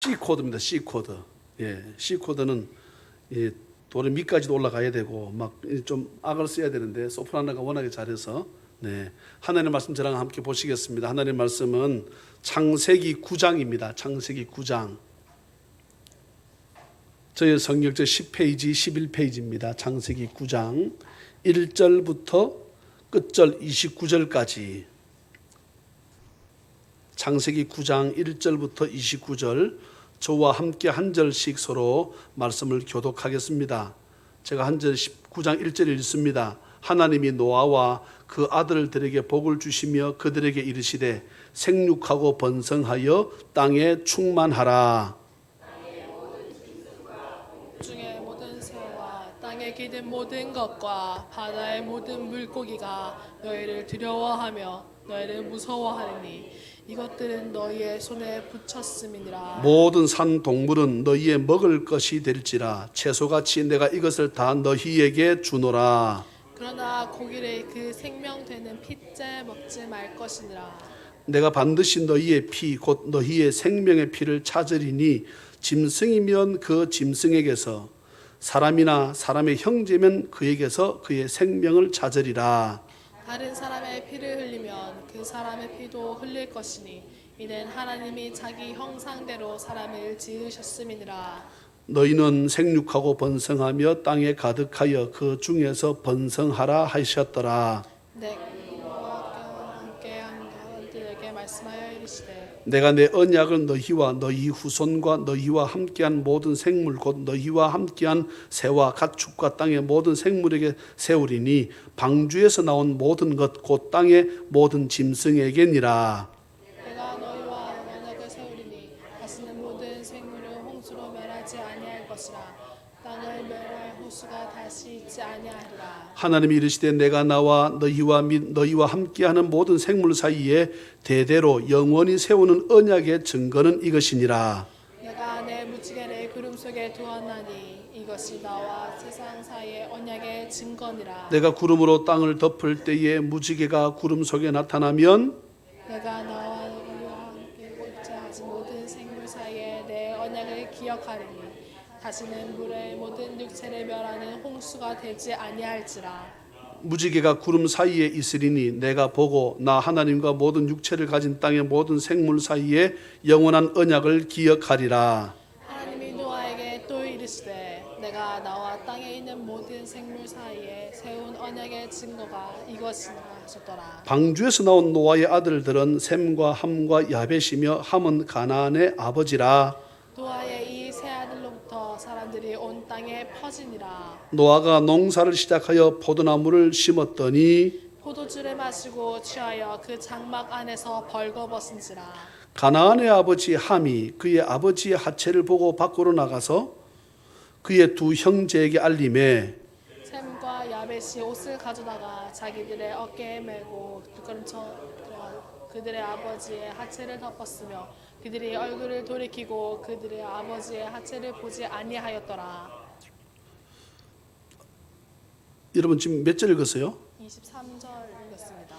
C 코드입니다. C 코드. 예, C 코드는 예, 도레 미까지도 올라가야 되고 막 좀 악을 써야 되는데 소프라노가 워낙에 잘해서 네, 하나님의 말씀 저랑 함께 보시겠습니다. 하나님의 말씀은 창세기 9장입니다. 창세기 9장. 저희 성경책 10페이지, 11페이지입니다. 창세기 9장 1절부터 끝절 29절까지. 창세기 9장 1절부터 29절 저와 함께 한 절씩 서로 말씀을 교독하겠습니다. 제가 한 절 9장 1절 읽습니다. 하나님이 노아와 그 아들들에게 복을 주시며 그들에게 이르시되 생육하고 번성하여 땅에 충만하라. 중에 모든 새와 땅에 기는 모든 것과 바다의 모든 물고기가 너희를 두려워하며 너희를 무서워하리니 이것들은 너희의 손에 붙였음이니라. 모든 산 동물은 너희의 먹을 것이 될지라 채소같이 내가 이것을 다 너희에게 주노라. 그러나 고기를 그 생명되는 피째 먹지 말 것이니라. 내가 반드시 너희의 피 곧 너희의 생명의 피를 찾으리니 짐승이면 그 짐승에게서 사람이나 사람의 형제면 그에게서 그의 생명을 찾으리라. 다른 사람의 피를 흘리면 그 사람의 피도 흘릴 것이니 이는 하나님이 자기 형상대로 사람을 지으셨음이니라. 너희는 생육하고 번성하며 땅에 가득하여 그 중에서 번성하라 하셨더라. 내가 함께한 너희들에게 말씀하여 이르시되 내가 내 언약을 너희와 너희 후손과 너희와 함께한 모든 생물 곧 너희와 함께한 새와 가축과 땅의 모든 생물에게 세우리니 방주에서 나온 모든 것 곧 땅의 모든 짐승에게니라. 내가 너희와 언약을 세우리니 다시는 모든 생물을 홍수로 멸하지 아니할 것이라. 땅을 멸할 호수가 다시 있지 아니하리라. 하나님이 이르시되 내가 나와 너희와 및 너희와 함께하는 모든 생물 사이에 대대로 영원히 세우는 언약의 증거는 이것이니라. 내가 내 무지개를 구름 속에 두었나니 이것이 나와 세상 사이의 언약의 증거니라. 내가 구름으로 땅을 덮을 때에 무지개가 구름 속에 나타나면 내가 나와 너희와 함께 복제하지 모든 생물 사이에 내 언약을 기억하리니 다시는 물의 모든 육체를 멸하는 홍수가 되지 아니할지라. 무지개가 구름 사이에 있으리니 내가 보고 나 하나님과 모든 육체를 가진 땅의 모든 생물 사이에 영원한 언약을 기억하리라. 하나님이 노아에게 또 이르시되 내가 나와 땅에 있는 모든 생물 사이에 세운 언약의 증거가 이것이니라 하셨더라. 방주에서 나온 노아의 아들들은 셈과 함과 야벳이며 함은 가나안의 아버지라. 노아의 이 세 아들로부터 사람들이 온 땅에 퍼지니라. 노아가 농사를 시작하여 포도나무를 심었더니 포도주를 마시고 취하여 그 장막 안에서 벌거벗은지라. 가나안의 아버지 함이 그의 아버지의 하체를 보고 밖으로 나가서 그의 두 형제에게 알림해 셈과 야벳이 옷을 가져다가 자기들의 어깨에 메고 뒷걸음쳐 그들의 아버지의 하체를 덮었으며 그들이 얼굴을 돌이키고 그들의 아버지의 하체를 보지 아니하였더라. 여러분 지금 몇 절 읽었어요? 23절 읽었습니다.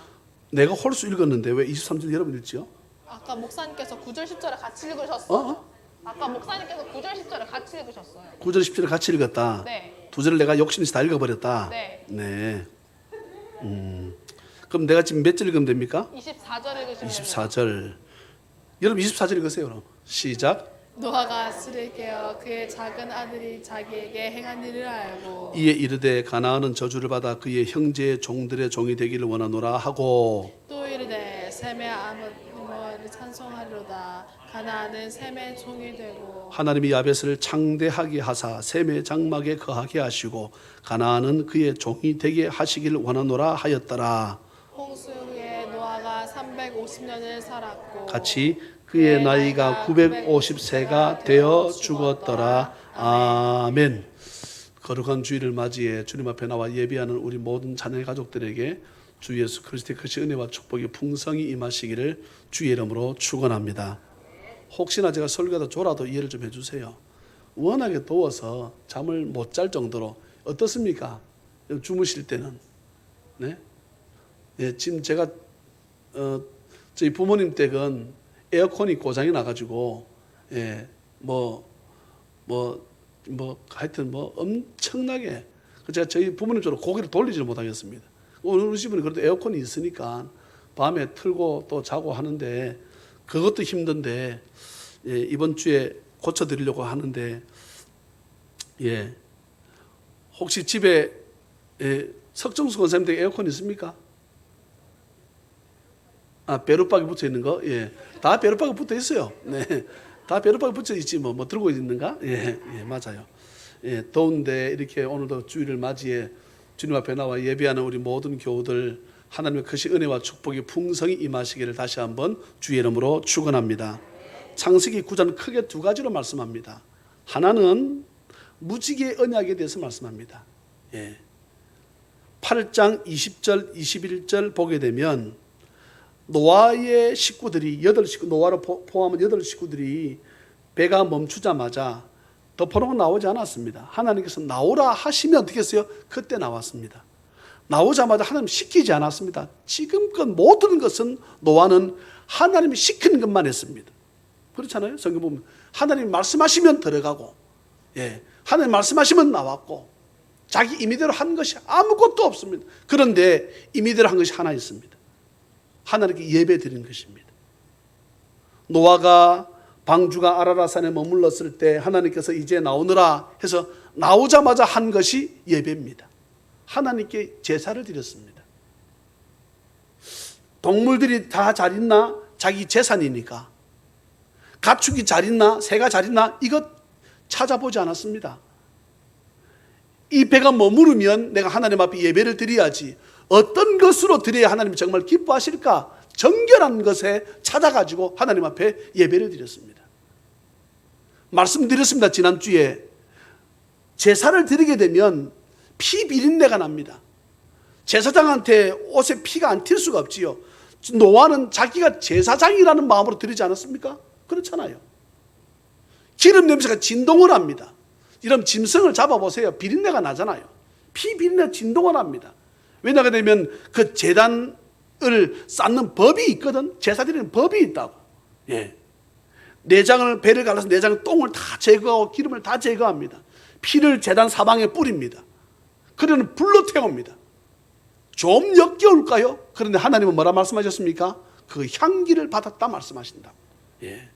내가 홀수 읽었는데 왜 23절 여러분 읽지요? 아까 목사님께서 9절 10절을 같이 읽으셨어요. 어? 아까 목사님께서 9절 10절을 같이 읽으셨어요. 9절 10절을 같이 읽었다. 네. 두 절을 내가 욕심내서 다 읽어버렸다. 네. 네. 그럼 내가 지금 몇 절 읽으면 됩니까? 24절 읽으시면 24절. 여러분 24절 읽으세요. 그럼 시작. 노아가 술을 깨어 그의 작은 아들이 자기에게 행한 일을 알고 이에 이르되 가나안은 저주를 받아 그의 형제의 종들의 종이 되기를 원하노라 하고 또 이르되 셈의 아버지를 찬송하리로다. 가나안은 셈의 종이 되고 하나님이 야벳을 창대하게 하사 셈의 장막에 거하게 하시고 가나안은 그의 종이 되게 하시기를 원하노라 하였더라. 홍수 후에 노아가 350년을 살았고 같이 그의 나이가 950세가 되어 죽었더라. 아멘. 거룩한 주일을 맞이해 주님 앞에 나와 예배하는 우리 모든 자녀 가족들에게 주 예수 그리스도의 크신 은혜와 축복이 풍성히 임하시기를 주의 이름으로 축원합니다. 혹시나 제가 설교하다 졸아도 이해를 좀 해주세요. 워낙에 더워서 잠을 못 잘 정도로 어떻습니까? 주무실 때는 네? 예, 지금 제가 저희 부모님 댁은 에어컨이 고장이 나가지고 예, 하여튼 엄청나게. 제가 저희 부모님처럼 고개를 돌리지를 못하겠습니다. 우리 집은 그래도 에어컨이 있으니까 밤에 틀고 또 자고 하는데 그것도 힘든데, 예, 이번 주에 고쳐드리려고 하는데, 예, 혹시 집에 석정수 권사님들 에어컨 있습니까? 배로박이 붙어 있는 거? 예. 다 배로박이 붙어 있어요. 네. 다 배로박이 붙어 있지, 뭐 들고 있는가? 예, 맞아요. 예, 더운데 이렇게 오늘도 주일을 맞이해 주님 앞에 나와 예배하는 우리 모든 교우들, 하나님의 크신 은혜와 축복이 풍성히 임하시기를 다시 한번 주의 이름으로 축원합니다. 창세기 9장 크게 두 가지로 말씀합니다. 하나는 무지개의 언약에 대해서 말씀합니다. 예. 8장 20절, 21절 보게 되면 노아의 식구들이 노아를 포함한 8식구들이 배가 멈추자마자 덮어놓고 나오지 않았습니다. 하나님께서 나오라 하시면 어떻게 했어요? 그때 나왔습니다. 나오자마자 하나님 시키지 않았습니다. 지금껏 모든 것은 노아는 하나님이 시키는 것만 했습니다. 그렇잖아요. 성경 보면 하나님이 말씀하시면 들어가고, 예, 하나님 말씀하시면 나왔고, 자기 임의대로 한 것이 아무것도 없습니다. 그런데 임의대로 한 것이 하나 있습니다. 하나님께 예배 드린 것입니다. 노아가 방주가 아라라산에 머물렀을 때 하나님께서 이제 나오느라 해서 나오자마자 한 것이 예배입니다. 하나님께 제사를 드렸습니다. 동물들이 다 잘 있나? 자기 재산이니까. 가축이 잘 있나? 새가 잘 있나? 이것 찾아보지 않았습니다. 이 배가 머무르면 내가 하나님 앞에 예배를 드려야지. 어떤 것으로 드려야 하나님이 정말 기뻐하실까? 정결한 것에 찾아가지고 하나님 앞에 예배를 드렸습니다. 말씀드렸습니다. 지난주에 제사를 드리게 되면 피 비린내가 납니다. 제사장한테 옷에 피가 안 튈 수가 없지요. 노아는 자기가 제사장이라는 마음으로 드리지 않았습니까? 그렇잖아요. 기름 냄새가 진동을 합니다. 이런 짐승을 잡아보세요. 비린내가 나잖아요. 피 비린내가 진동을 합니다. 왜냐하게 되면 그 제단을 쌓는 법이 있거든. 제사 드리는 법이 있다고. 예. 내장을, 배를 갈라서 내장 똥을 다 제거하고 기름을 다 제거합니다. 피를 제단 사방에 뿌립니다. 그러면 불로 태웁니다. 좀 역겨울까요? 그런데 하나님은 뭐라 말씀하셨습니까? 그 향기를 받았다 말씀하신다. 예.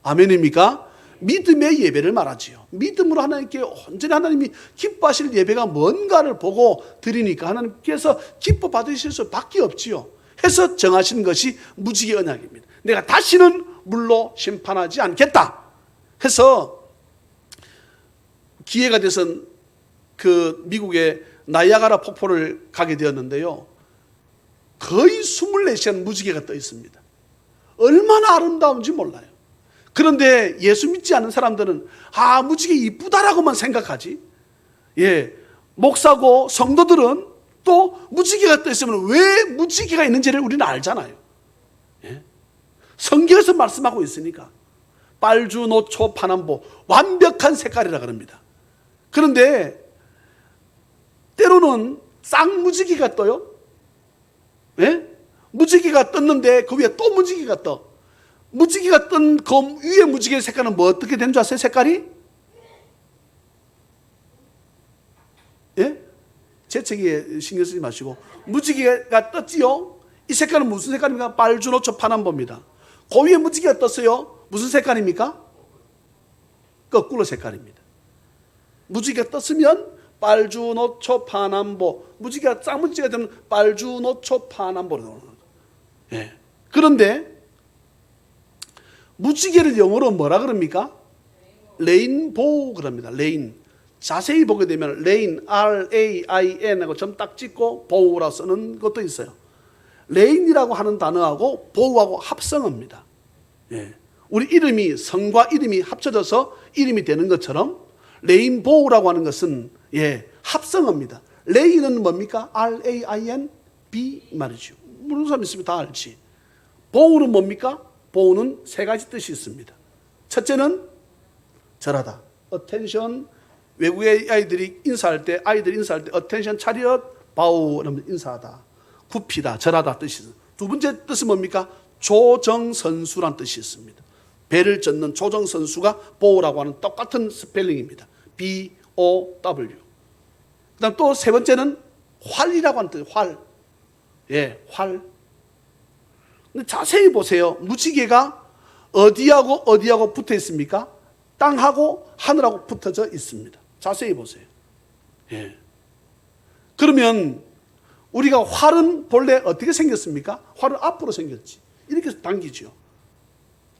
아멘입니까? 믿음의 예배를 말하지요. 믿음으로 하나님께 온전히 하나님이 기뻐하실 예배가 뭔가를 보고 드리니까 하나님께서 기뻐 받으실 수밖에 없지요. 해서 정하신 것이 무지개 언약입니다. 내가 다시는 물로 심판하지 않겠다 해서 기회가 돼서 그 미국의 나이아가라 폭포를 가게 되었는데요. 거의 24시간 무지개가 떠 있습니다. 얼마나 아름다운지 몰라요. 그런데 예수 믿지 않는 사람들은 무지개 이쁘다라고만 생각하지. 예, 목사고 성도들은 또 무지개가 떠 있으면 왜 무지개가 있는지를 우리는 알잖아요. 예? 성경에서 말씀하고 있으니까 빨주, 노초, 파남보 완벽한 색깔이라 그럽니다. 그런데 때로는 쌍무지개가 떠요. 예? 무지개가 떴는데 그 위에 또 무지개가 떠. 무지개가 뜬 그 위에 무지개 색깔은 뭐 어떻게 된 줄 아세요? 색깔이? 예? 제 책에 신경 쓰지 마시고 무지개가 떴지요? 이 색깔은 무슨 색깔입니까? 빨주, 노초, 파남보입니다. 그 위에 무지개가 떴어요. 무슨 색깔입니까? 거꾸로 색깔입니다. 무지개가 떴으면 빨주, 노초, 파남보. 무지개가 쌍무지개가 되면 빨주, 노초, 파남보로 나오는 거죠. 예. 그런데 무지개를 영어로 뭐라 그럽니까? 레인보우 그럽니다. 레인. 자세히 보게 되면 레인, R-A-I-N 하고 점 딱 찍고 보우라고 쓰는 것도 있어요. 레인이라고 하는 단어하고 보우하고 합성어입니다. 예. 우리 이름이 성과 이름이 합쳐져서 이름이 되는 것처럼 레인보우라고 하는 것은 합성어입니다. 레인은 뭡니까? R-A-I-N, B 말이죠. 모르는 사람 있으면 다 알지. 보우는 뭡니까? 보우는 세 가지 뜻이 있습니다. 첫째는 절하다. attention. 외국의 아이들이 인사할 때 attention 차렷 바우 이러면 인사하다. 굽히다, 절하다 뜻이 있습니다. 두 번째 뜻은 뭡니까? 조정선수란 뜻이 있습니다. 배를 젓는 조정선수가 보우라고 하는 똑같은 스펠링입니다. B-O-W. 그 다음 또 세 번째는 활이라고 하는 뜻, 활. 예, 활. 근데 자세히 보세요. 무지개가 어디하고 어디하고 붙어 있습니까? 땅하고 하늘하고 붙어져 있습니다. 자세히 보세요. 예. 그러면 우리가 활은 본래 어떻게 생겼습니까? 활은 앞으로 생겼지. 이렇게 당기죠.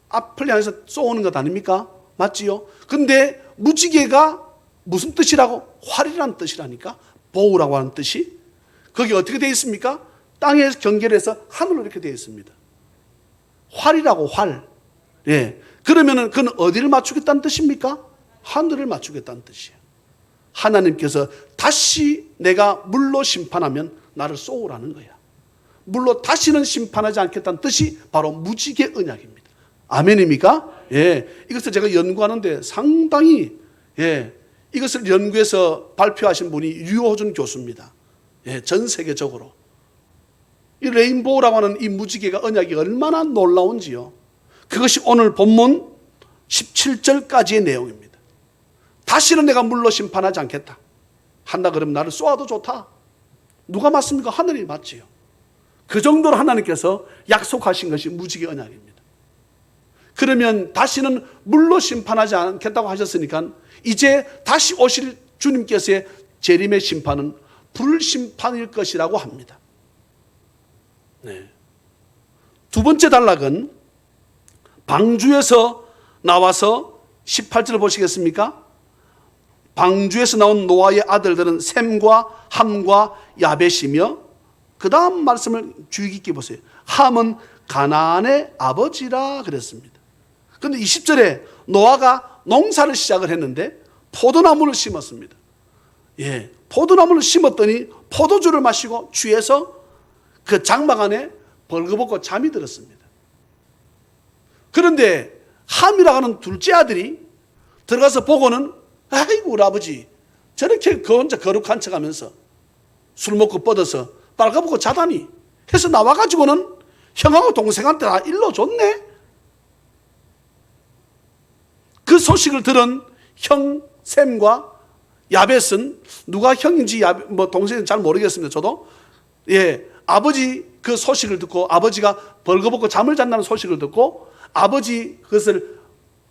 앞을 향해서 쏘는 것 아닙니까? 맞지요? 근데 무지개가 무슨 뜻이라고? 활이라는 뜻이라니까. 보우라고 하는 뜻이. 거기 어떻게 되어 있습니까? 땅에 경계해서 하늘로 이렇게 되어 있습니다. 활이라고, 활. 예. 그러면은 그건 어디를 맞추겠다는 뜻입니까? 하늘을 맞추겠다는 뜻이에요. 하나님께서 다시 내가 물로 심판하면 나를 쏘으라는 거야. 물로 다시는 심판하지 않겠다는 뜻이 바로 무지개 언약입니다. 아멘입니까? 예. 이것을 제가 연구하는데 상당히, 예. 이것을 연구해서 발표하신 분이 류호준 교수입니다. 예. 전 세계적으로. 이 레인보우라고 하는 이 무지개가 언약이 얼마나 놀라운지요. 그것이 오늘 본문 17절까지의 내용입니다. 다시는 내가 물로 심판하지 않겠다. 한다 그러면 나를 쏘아도 좋다. 누가 맞습니까? 하늘이 맞지요. 그 정도로 하나님께서 약속하신 것이 무지개 언약입니다. 그러면 다시는 물로 심판하지 않겠다고 하셨으니까 이제 다시 오실 주님께서의 재림의 심판은 불심판일 것이라고 합니다. 네. 두 번째 단락은 방주에서 나와서 18절 보시겠습니까? 방주에서 나온 노아의 아들들은 셈과 함과 야벳이며 그 다음 말씀을 주의 깊게 보세요. 함은 가나안의 아버지라 그랬습니다. 그런데 20절에 노아가 농사를 시작을 했는데 포도나무를 심었습니다. 예, 포도나무를 심었더니 포도주를 마시고 취해서 그 장막 안에 벌거벗고 잠이 들었습니다. 그런데 함이라고 하는 둘째 아들이 들어가서 보고는 아이고 우리 아버지 저렇게 그 혼자 거룩한 척하면서 술 먹고 뻗어서 빨가벗고 자다니 해서 나와가지고는 형하고 동생한테 다 일러줬네. 그 소식을 들은 형 셈과 야벳은 누가 형인지 뭐 동생인지 잘 모르겠습니다. 저도 예 아버지 그 소식을 듣고 아버지가 벌거벗고 잠을 잔다는 소식을 듣고 아버지 그것을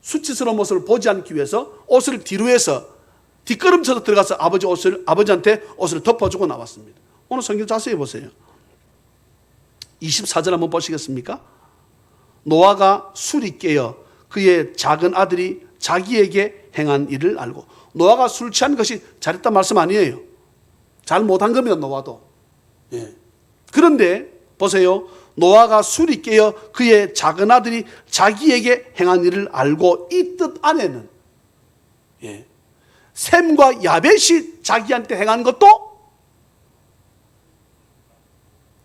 수치스러운 모습을 보지 않기 위해서 옷을 뒤로 해서 뒷걸음쳐서 들어가서 아버지한테 옷을 덮어주고 나왔습니다. 오늘 성경 자세히 보세요. 24절 한번 보시겠습니까? 노아가 술이 깨어 그의 작은 아들이 자기에게 행한 일을 알고. 노아가 술 취한 것이 잘했단 말씀 아니에요. 잘 못한 겁니다. 노아도. 예. 그런데 보세요. 노아가 술이 깨어 그의 작은 아들이 자기에게 행한 일을 알고 이 뜻 안에는 예. 셈과 야벳이 자기한테 행한 것도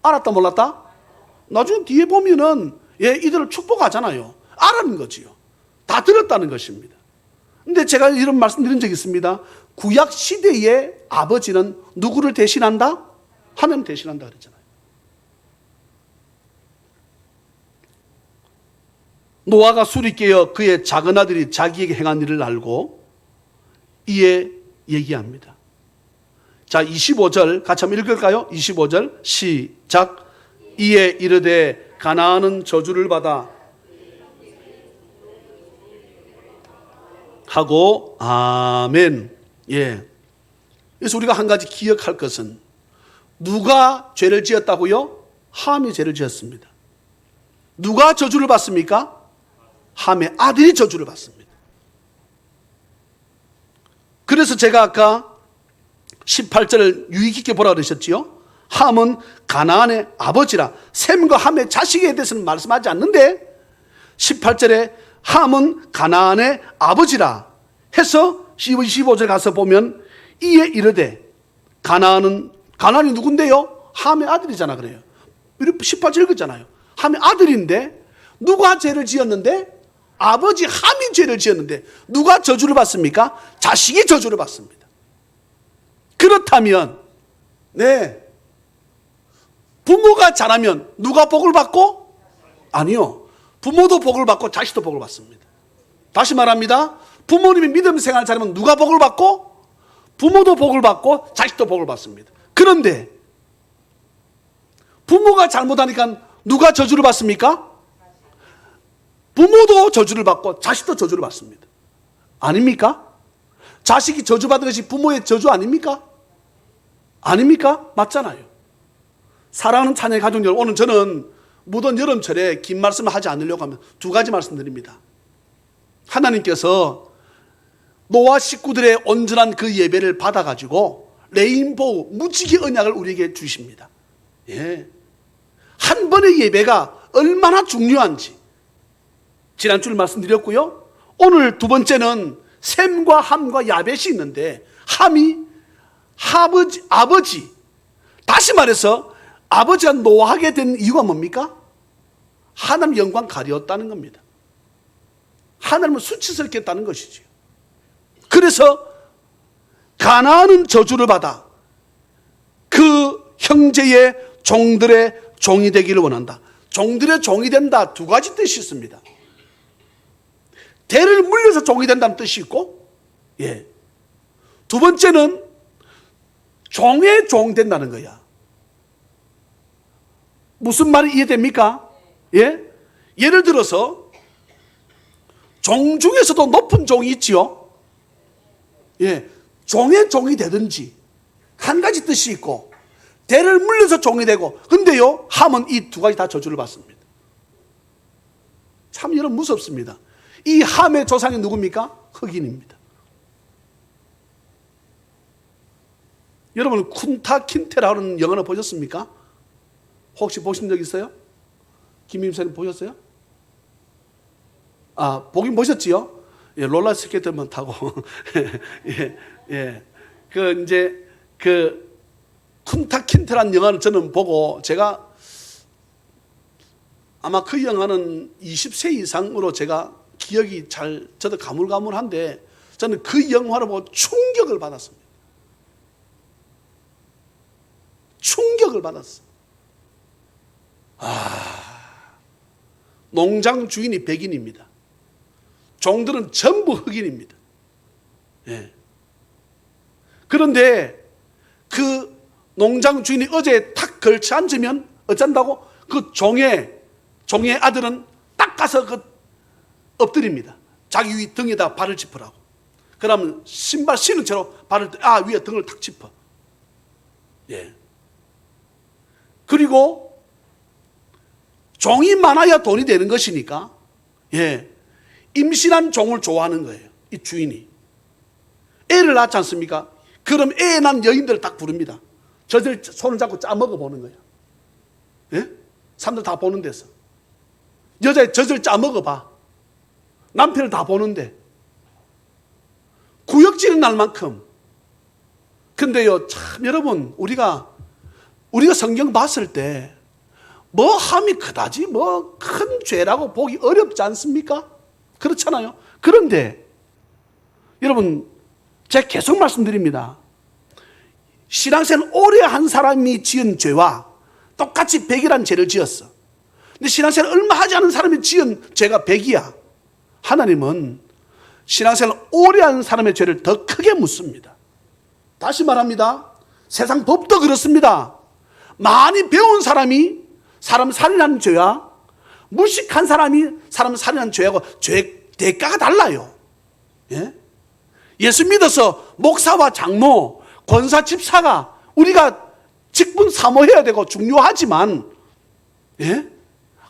알았다 몰랐다? 나중에 뒤에 보면은 예, 이들을 축복하잖아요. 알았는 거지요. 다 들었다는 것입니다. 근데 제가 이런 말씀 드린 적이 있습니다. 구약 시대의 아버지는 누구를 대신한다? 하나님 대신한다 그랬잖아요. 노아가 술이 깨어 그의 작은 아들이 자기에게 행한 일을 알고 이에 얘기합니다. 자, 25절 같이 한번 읽을까요? 25절 시작. 이에 이르되 가나안은 저주를 받아 하고 아멘. 예. 그래서 우리가 한 가지 기억할 것은 누가 죄를 지었다고요? 함이 죄를 지었습니다. 누가 저주를 받습니까? 함의 아들이 저주를 받습니다. 그래서 제가 아까 18절을 유의 깊게 보라 그러셨지요? 함은 가나안의 아버지라. 셈과 함의 자식에 대해서는 말씀하지 않는데 18절에 함은 가나안의 아버지라 해서 15절 가서 보면 이에 이르되 가나안이 누군데요? 함의 아들이잖아 그래요. 18절 읽었잖아요. 함의 아들인데 누가 죄를 지었는데? 아버지 함이 죄를 지었는데 누가 저주를 받습니까? 자식이 저주를 받습니다. 그렇다면 부모가 잘하면 누가 복을 받고? 아니요. 부모도 복을 받고 자식도 복을 받습니다. 다시 말합니다. 부모님이 믿음 생활 잘하면 누가 복을 받고? 부모도 복을 받고 자식도 복을 받습니다. 그런데 부모가 잘못하니까 누가 저주를 받습니까? 부모도 저주를 받고 자식도 저주를 받습니다. 아닙니까? 자식이 저주받은 것이 부모의 저주 아닙니까? 아닙니까? 맞잖아요. 사랑하는 자녀의 가족 여러분, 오늘 저는 무더운 여름철에 긴 말씀을 하지 않으려고 하면 두 가지 말씀드립니다. 하나님께서 노아 식구들의 온전한 그 예배를 받아가지고 레인보우 무지개 언약을 우리에게 주십니다. 예. 한 번의 예배가 얼마나 중요한지 지난주에 말씀드렸고요. 오늘 두 번째는 셈과 함과 야벳이 있는데 함이 아버지 다시 말해서 아버지가 노하게 된 이유가 뭡니까? 하나님 영광 가리웠다는 겁니다. 하나님을 수치스럽게 했다는 것이죠. 그래서 가나안은 저주를 받아 그 형제의 종들의 종이 되기를 원한다. 종들의 종이 된다, 두 가지 뜻이 있습니다. 대를 물려서 종이 된다는 뜻이 있고, 예. 두 번째는 종의 종 된다는 거야. 무슨 말이 이해됩니까? 예? 예를 들어서 종 중에서도 높은 종이 있지요. 예. 종의 종이 되든지 한 가지 뜻이 있고, 대를 물려서 종이 되고, 근데요, 함은 이 두 가지 다 저주를 받습니다. 참 여러분 무섭습니다. 이 함의 조상이 누굽니까? 흑인입니다. 여러분 쿤타 킨테라는 영화를 보셨습니까? 혹시 보신 적 있어요? 김임선님 보셨어요? 아, 보긴 보셨지요? 예, 롤러 스케이트만 타고 예, 예. 그 쿤타 킨테라는 영화를 저는 보고 제가 아마 그 영화는 20세 이상으로 제가 기억이 저도 가물가물한데 저는 그 영화를 보고 충격을 받았습니다. 충격을 받았어요. 농장 주인이 백인입니다. 종들은 전부 흑인입니다. 예. 그런데 그 농장 주인이 어제 탁 걸쳐 앉으면 어쩐다고? 그 종의 아들은 딱 가서 엎드립니다. 자기 위 등에다 발을 짚으라고. 그러면 신발 신은 채로 위에 등을 탁 짚어. 예. 그리고 종이 많아야 돈이 되는 것이니까, 예. 임신한 종을 좋아하는 거예요. 이 주인이. 애를 낳지 않습니까? 그럼 애 난 여인들을 딱 부릅니다. 저들 손을 잡고 짜먹어 보는 거예요. 예? 사람들 다 보는 데서. 여자의 젖을 짜먹어 봐. 남편을 다 보는데. 구역질은 날 만큼. 근데요, 참, 여러분, 우리가 성경 봤을 때, 뭐 함이 그다지 뭐 큰 죄라고 보기 어렵지 않습니까? 그렇잖아요. 그런데, 여러분, 제가 계속 말씀드립니다. 신앙생활 오래 한 사람이 지은 죄와 똑같이 100이라는 죄를 지었어. 근데 신앙생활 얼마 하지 않은 사람이 지은 죄가 100이야. 하나님은 신앙생활 오래 한 사람의 죄를 더 크게 묻습니다. 다시 말합니다. 세상 법도 그렇습니다. 많이 배운 사람이 사람 살인하는 죄와 무식한 사람이 사람 살인하는 죄하고 죄 대가가 달라요. 예? 예수 믿어서 목사와 장로, 권사, 집사가 우리가 직분 사모해야 되고 중요하지만, 예?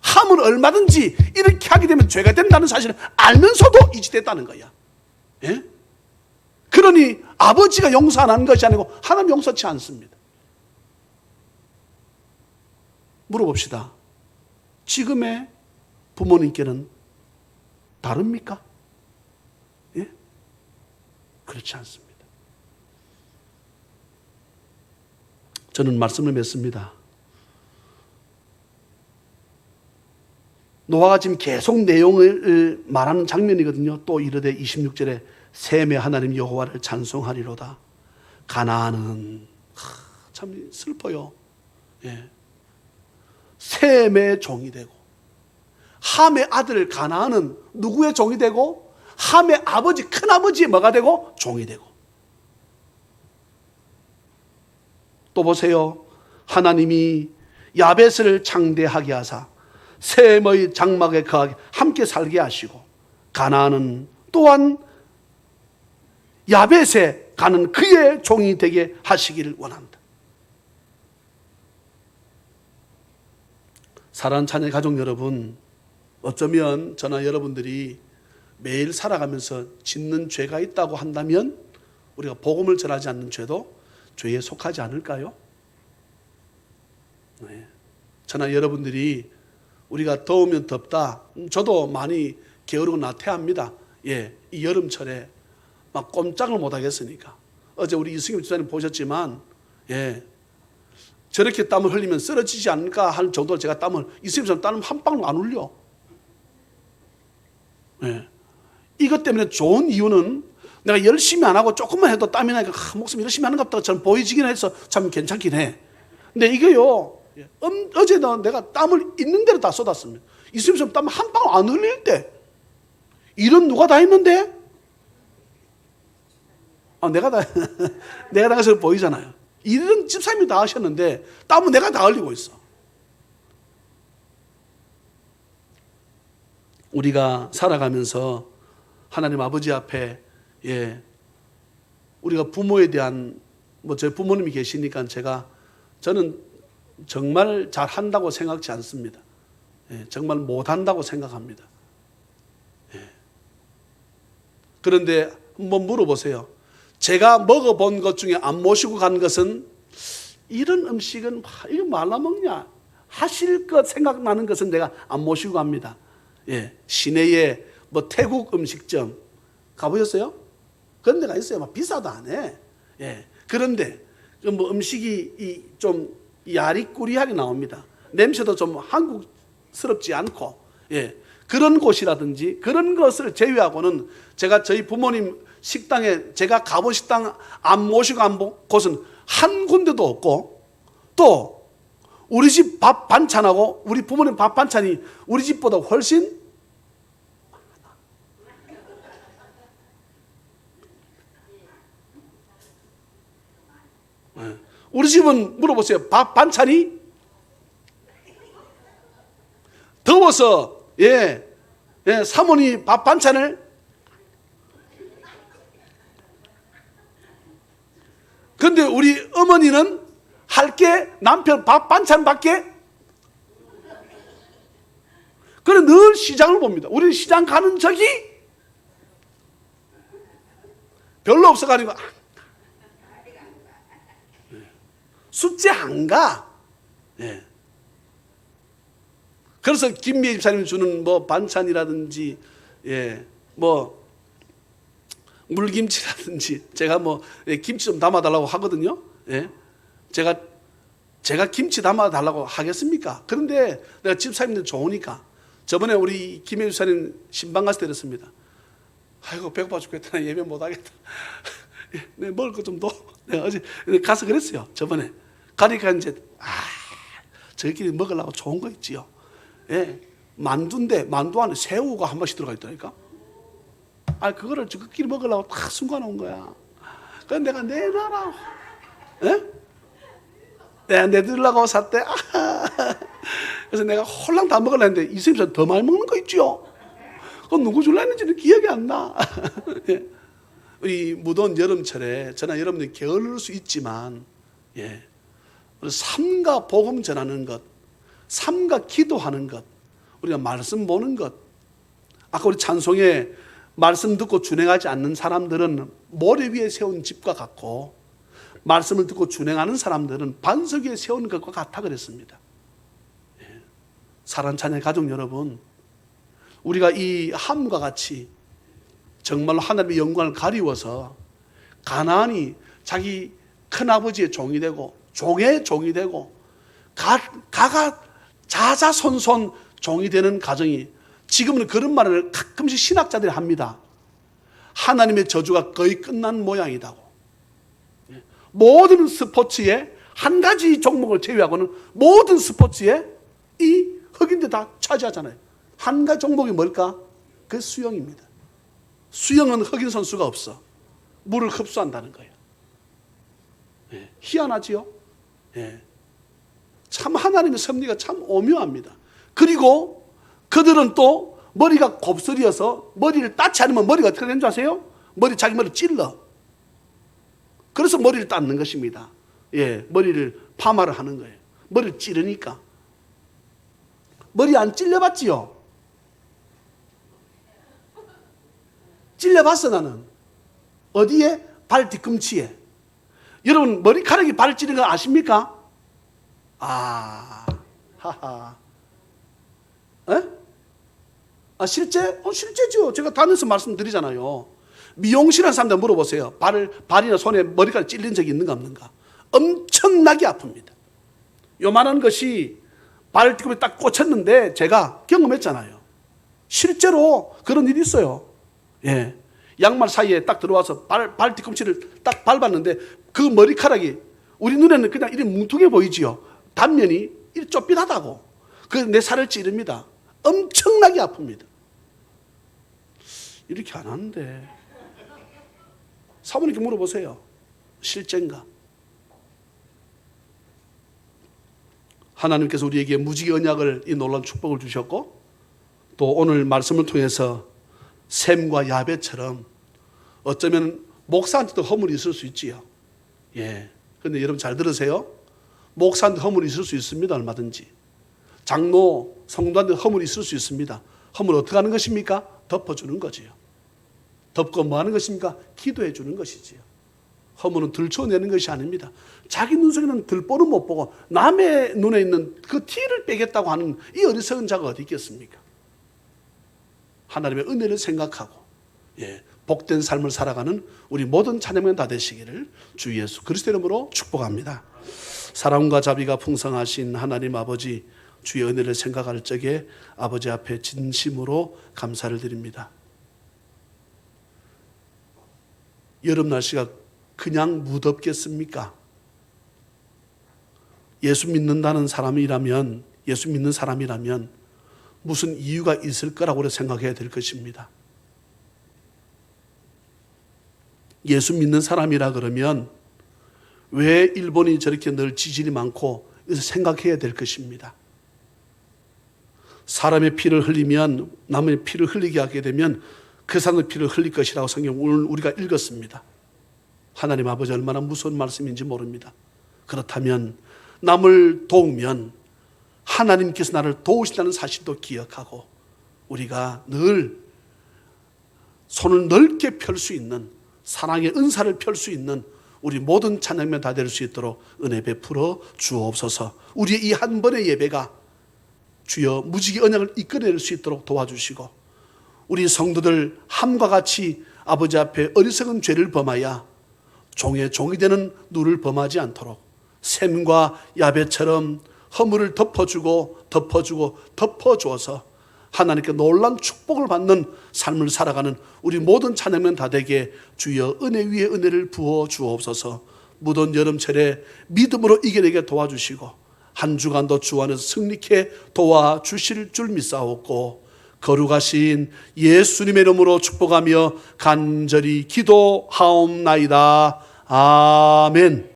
함은 얼마든지 이렇게 하게 되면 죄가 된다는 사실을 알면서도 이지됐다는 거야. 예? 그러니 아버지가 용서 안 하는 것이 아니고 하나님 용서치 않습니다. 물어봅시다. 지금의 부모님께는 다릅니까? 예? 그렇지 않습니다. 저는 말씀을 맺습니다. 노아가 지금 계속 내용을 말하는 장면이거든요. 또 이르되 26절에 셈의 하나님 여호와를 찬송하리로다. 가나안은 참 슬퍼요. 예. 셈의 종이 되고 함의 아들 가나안은 누구의 종이 되고 함의 아버지 큰아버지의 뭐가 되고 종이 되고. 또 보세요. 하나님이 야벳을 창대하게 하사 셈의 장막에 거하게 함께 살게 하시고 가나안은 또한 야벳에 가는 그의 종이 되게 하시기를 원한다. 사랑하는 자녀 가족 여러분, 어쩌면 저나 여러분들이 매일 살아가면서 짓는 죄가 있다고 한다면 우리가 복음을 전하지 않는 죄도 죄에 속하지 않을까요? 네. 저나 여러분들이 우리가 더우면 덥다. 저도 많이 게으르고 나태합니다. 예, 이 여름철에 막 꼼짝을 못 하겠으니까. 어제 우리 이승엽 집사님 보셨지만, 예, 저렇게 땀을 흘리면 쓰러지지 않을까 할 정도로 제가 이승엽 집사님 땀을 한 방울 안 흘려. 예. 이것 때문에 좋은 이유는 내가 열심히 안 하고 조금만 해도 땀이 나니까 목숨 열심히 하는 것 같다가 저는 보이지긴 해서 참 괜찮긴 해. 근데 이게요, 어제도 내가 땀을 있는 대로 다 쏟았습니다. 이승엽 땀 한 방울 안 흘릴 때 일은 누가 다 했는데? 내가 다 해서 보이잖아요. 일은 집사님이 다 하셨는데 땀은 내가 다 흘리고 있어. 우리가 살아가면서 하나님 아버지 앞에, 예, 우리가 부모에 대한, 제 부모님이 계시니까 저는 정말 잘한다고 생각지 않습니다. 예, 정말 못한다고 생각합니다. 예. 그런데 한번 물어보세요. 제가 먹어본 것 중에 안 모시고 간 것은, 이런 음식은 이거 말라 먹냐 하실 것 생각나는 것은 내가 안 모시고 갑니다. 예, 시내에 태국 음식점 가보셨어요? 그런 데가 있어요. 막 비싸도 안 해. 예, 그런데 음식이 좀 야리꾸리하게 나옵니다. 냄새도 좀 한국스럽지 않고, 예, 그런 곳이라든지 그런 것을 제외하고는 제가 저희 부모님 식당에, 제가 가본 식당 안 모시고 간 곳은 한 군데도 없고, 또 우리 집 밥 반찬하고 우리 부모님 밥 반찬이 우리 집보다 훨씬 우리 집은 물어보세요. 밥 반찬이 더워서, 예, 사모님 밥 반찬을, 근데 우리 어머니는 할 게 남편 밥 반찬밖에. 그래 늘 시장을 봅니다. 우리는 시장 가는 적이 별로 없어가지고 숙제 안 가. 예. 그래서 김미애 집사님이 주는 반찬이라든지, 예, 물김치라든지, 제가 김치 좀 담아달라고 하거든요. 예. 제가 김치 담아달라고 하겠습니까? 그런데 내가 집사님들 좋으니까, 저번에 우리 김혜주 집사님 신방 갔을 때 이랬습니다. 아이고 배고파 죽겠다. 예배 못하겠다. 내가 먹을 거 좀 더. 내가 어제 가서 그랬어요. 저번에 가니까 이제 저희끼리 먹으려고 좋은 거 있지요. 예, 만두인데 만두 안에 새우가 한 번씩 들어가 있다니까. 그거를 저끼리 먹으려고 다 숨겨놓은 거야. 그래서 내가 내놔라. 예? 내가 내드리려고 샀대. 그래서 내가 홀랑 다 먹으려 했는데 이승엽 더 많이 먹는 거 있죠. 그건 누구 줄라 했는지는 기억이 안 나. 예. 이 무더운 여름철에 저나 여러분들이 게을릴 수 있지만, 예, 삶과 복음 전하는 것, 삶과 기도하는 것, 우리가 말씀 보는 것, 아까 우리 찬송에 말씀 듣고 준행하지 않는 사람들은 모래 위에 세운 집과 같고, 말씀을 듣고 준행하는 사람들은 반석 위에 세운 것과 같아 그랬습니다. 예. 사랑하는 자녀 가족 여러분, 우리가 이 함과 같이 정말로 하나님의 영광을 가리워서 가나안이 자기 큰아버지의 종이 되고 종의 종이 되고 가가 자자손손 종이 되는 가정이, 지금은 그런 말을 가끔씩 신학자들이 합니다. 하나님의 저주가 거의 끝난 모양이라고. 모든 스포츠에 한 가지 종목을 제외하고는 모든 스포츠에 이 흑인들 다 차지하잖아요. 한 가지 종목이 뭘까? 그 수영입니다. 수영은 흑인 선수가 없어. 물을 흡수한다는 거예요. 예, 희한하지요? 예. 참 하나님의 섭리가 참 오묘합니다. 그리고 그들은 또 머리가 곱슬이어서 머리를 따지 않으면 머리가 어떻게 되는 줄 아세요? 자기 머리를 찔러. 그래서 머리를 닦는 것입니다. 예, 머리를 파마를 하는 거예요. 머리를 찌르니까. 머리 안 찔려봤지요? 찔려봤어 나는. 어디에? 발 뒤꿈치에. 여러분 머리카락이 발을 찌르는 거 아십니까? 하하. 에? 실제? 실제죠. 제가 다녀서 말씀드리잖아요. 미용실 한 사람들 물어보세요. 발이나 손에 머리카락 찔린 적이 있는가 없는가? 엄청나게 아픕니다. 요만한 것이 발 뒤꿈치에 딱 꽂혔는데 제가 경험했잖아요. 실제로 그런 일이 있어요. 예. 양말 사이에 딱 들어와서 발 뒤꿈치를 딱 밟았는데 그 머리카락이 우리 눈에는 그냥 이렇게 뭉퉁해 보이지요. 단면이 이렇게 좁빗하다고. 그 내 살을 찌릅니다. 엄청나게 아픕니다. 이렇게 안 하는데. 사모님께 물어보세요. 실제인가? 하나님께서 우리에게 무지개 언약을, 이 놀라운 축복을 주셨고, 또 오늘 말씀을 통해서 셈과 야벳처럼 어쩌면 목사한테도 허물이 있을 수 있지요. 예. 근데 여러분 잘 들으세요. 목사한테 허물이 있을 수 있습니다. 얼마든지. 장로, 성도한테 허물이 있을 수 있습니다. 허물 어떻게 하는 것입니까? 덮어주는 거지요. 덮고 뭐 하는 것입니까? 기도해 주는 것이지요. 허물은 들춰내는 것이 아닙니다. 자기 눈 속에는 들보는 못 보고 남의 눈에 있는 그 티를 빼겠다고 하는 이 어리석은 자가 어디 있겠습니까? 하나님의 은혜를 생각하고, 예, 복된 삶을 살아가는 우리 모든 자녀们다 되시기를 주 예수 그리스도 이름으로 축복합니다. 사랑과 자비가 풍성하신 하나님 아버지, 주의 은혜를 생각할 적에 아버지 앞에 진심으로 감사를 드립니다. 여름 날씨가 그냥 무덥겠습니까? 예수 믿는 사람이라면 무슨 이유가 있을 거라고 생각해야 될 것입니다. 예수 믿는 사람이라 그러면 왜 일본이 저렇게 늘 지진이 많고 그래서 생각해야 될 것입니다. 사람의 피를 흘리면, 남의 피를 흘리게 하게 되면 그 사람의 피를 흘릴 것이라고 성경 오늘 우리가 읽었습니다. 하나님 아버지 얼마나 무서운 말씀인지 모릅니다. 그렇다면 남을 도우면 하나님께서 나를 도우신다는 사실도 기억하고 우리가 늘 손을 넓게 펼 수 있는 사랑의 은사를 펼 수 있는 우리 모든 자녀면 다 될 수 있도록 은혜 베풀어 주옵소서. 우리의 이 한 번의 예배가 주여 무지개 언약을 이끌어낼 수 있도록 도와주시고 우리 성도들 함과 같이 아버지 앞에 어리석은 죄를 범하여 종의 종이 되는 누를 범하지 않도록 셈과 야벳처럼 허물을 덮어주어서 하나님께 놀라운 축복을 받는 삶을 살아가는 우리 모든 자녀면 다 되게 주여 은혜 위에 은혜를 부어 주옵소서. 무더운 여름철에 믿음으로 이겨내게 도와주시고 한 주간도 주 안에서 승리케 도와주실 줄 믿사옵고 거룩하신 예수님의 이름으로 축복하며 간절히 기도하옵나이다. 아멘.